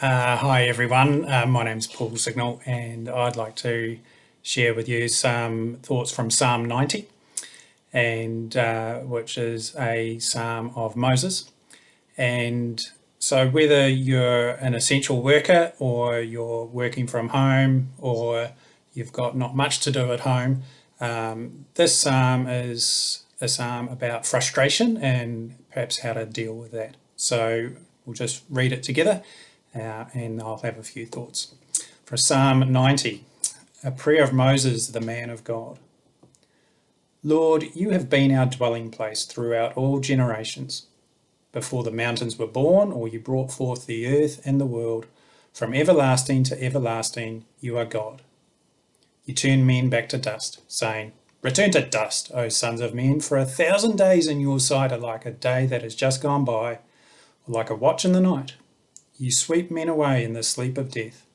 Hi everyone, my name's Paul Signal and I'd like to share with you some thoughts from Psalm 90, and which is a psalm of Moses. And so whether you're an essential worker or you're working from home or you've got not much to do at home, this psalm is a psalm about frustration and perhaps how to deal with that. So we'll just read it together and I'll have a few thoughts. For Psalm 90, a prayer of Moses, the man of God. Lord, you have been our dwelling place throughout all generations. Before the mountains were born, or you brought forth the earth and the world, from everlasting to everlasting, you are God. You turn men back to dust, saying, Return to dust, O sons of men, for 1,000 days in your sight are like a day that has just gone by, or like a watch in the night. You sweep men away in the sleep of death.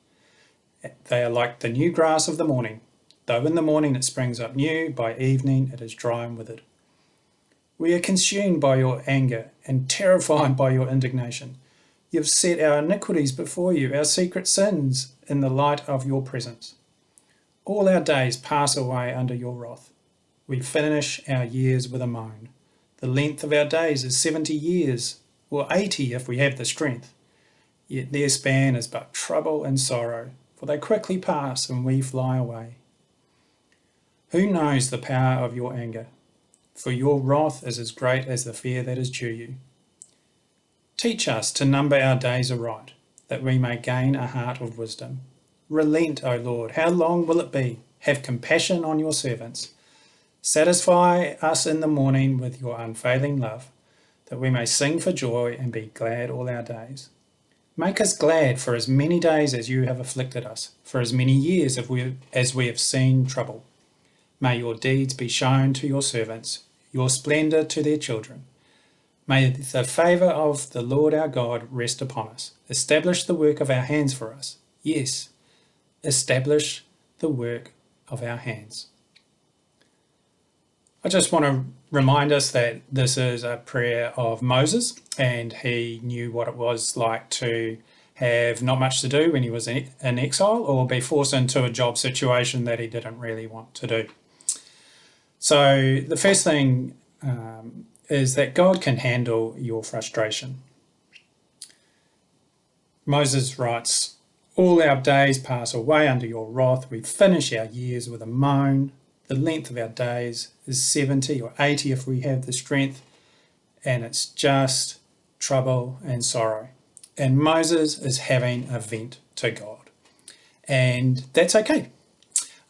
They are like the new grass of the morning. Though in the morning it springs up new, by evening it is dry and withered. We are consumed by your anger and terrified by your indignation. You have set our iniquities before you, our secret sins, in the light of your presence. All our days pass away under your wrath. We finish our years with a moan. The length of our days is 70 years, or 80 if we have the strength. Yet their span is but trouble and sorrow, for they quickly pass and we fly away. Who knows the power of your anger? For your wrath is as great as the fear that is due you. Teach us to number our days aright, that we may gain a heart of wisdom. Relent, O Lord, how long will it be? Have compassion on your servants. Satisfy us in the morning with your unfailing love, that we may sing for joy and be glad all our days. Make us glad for as many days as you have afflicted us, for as many years as we have seen trouble. May your deeds be shown to your servants, your splendour to their children. May the favour of the Lord our God rest upon us. Establish the work of our hands for us. Yes, establish the work of our hands. I just want to remind us that this is a prayer of Moses, and he knew what it was like to have not much to do when he was in exile, or be forced into a job situation that he didn't really want to do. So the first thing is that God can handle your frustration. Moses writes, all our days pass away under your wrath. We finish our years with a moan. The length of our days is 70 or 80 if we have the strength, and it's just trouble and sorrow. And Moses is having a vent to God, and that's okay.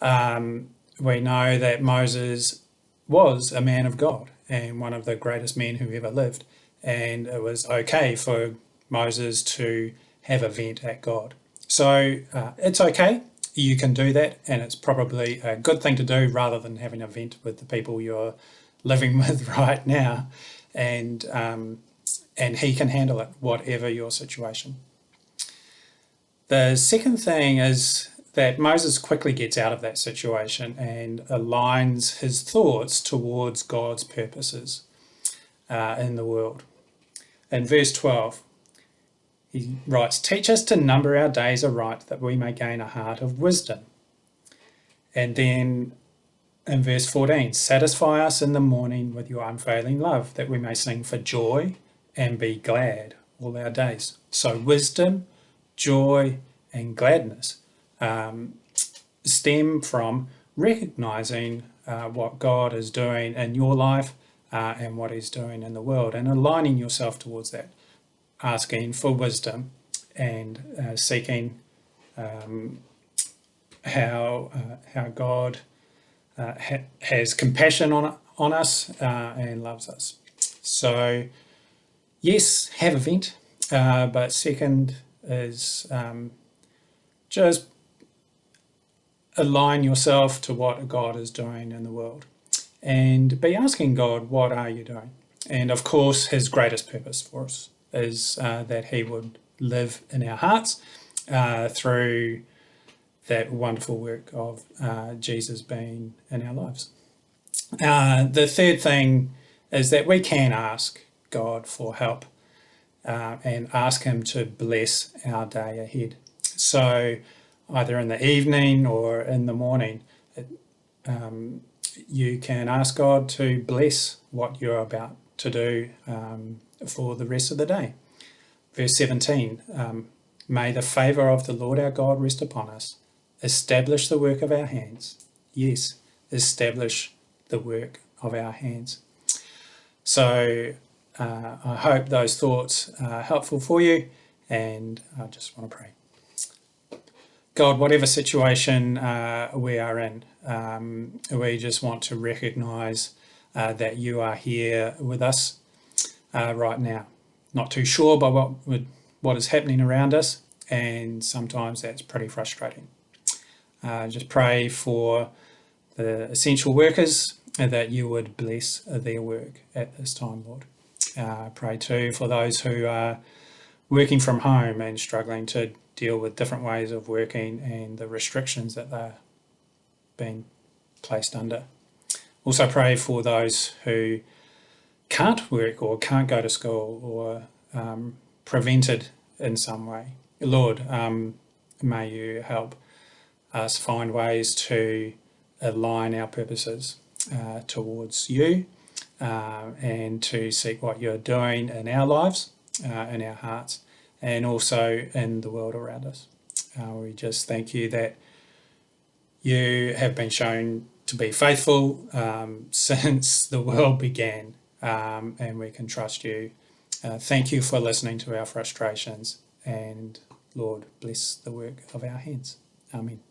We know that Moses was a man of God and one of the greatest men who ever lived, and it was okay for Moses to have a vent at God. So it's okay. You can do that, and it's probably a good thing to do rather than having a vent with the people you're living with right now. And he can handle it, whatever your situation. The second thing is that Moses quickly gets out of that situation and aligns his thoughts towards God's purposes in the world. In verse 12, he writes, teach us to number our days aright, that we may gain a heart of wisdom. And then in verse 14, satisfy us in the morning with your unfailing love, that we may sing for joy and be glad all our days. So wisdom, joy, and gladness stem from recognising what God is doing in your life and what he's doing in the world, and aligning yourself towards that, asking for wisdom and seeking how God has compassion on us and loves us. So yes, have a vent, but second is just align yourself to what God is doing in the world, and be asking God, what are you doing? And of course, his greatest purpose for us is that he would live in our hearts through that wonderful work of Jesus being in our lives. The third thing is that we can ask God for help. and ask him to bless our day ahead. So either in the evening or in the morning, you can ask God to bless what you're about to do for the rest of the day. Verse 17, may the favour of the Lord our God rest upon us. Establish the work of our hands. Yes, establish the work of our hands. So I hope those thoughts are helpful for you, and I just want to pray. God, whatever situation we are in, we just want to recognise that you are here with us right now. Not too sure by what is happening around us, and sometimes that's pretty frustrating. Just pray for the essential workers that you would bless their work at this time, Lord. Pray too for those who are working from home and struggling to deal with different ways of working and the restrictions that they're being placed under. Also pray for those who can't work or can't go to school or prevented in some way. Lord, may you help us find ways to align our purposes towards you and to seek what you're doing in our lives, in our hearts, and also in the world around us. We just thank you that you have been shown to be faithful since the world began, and we can trust you. Thank you for listening to our frustrations, and Lord, bless the work of our hands. Amen.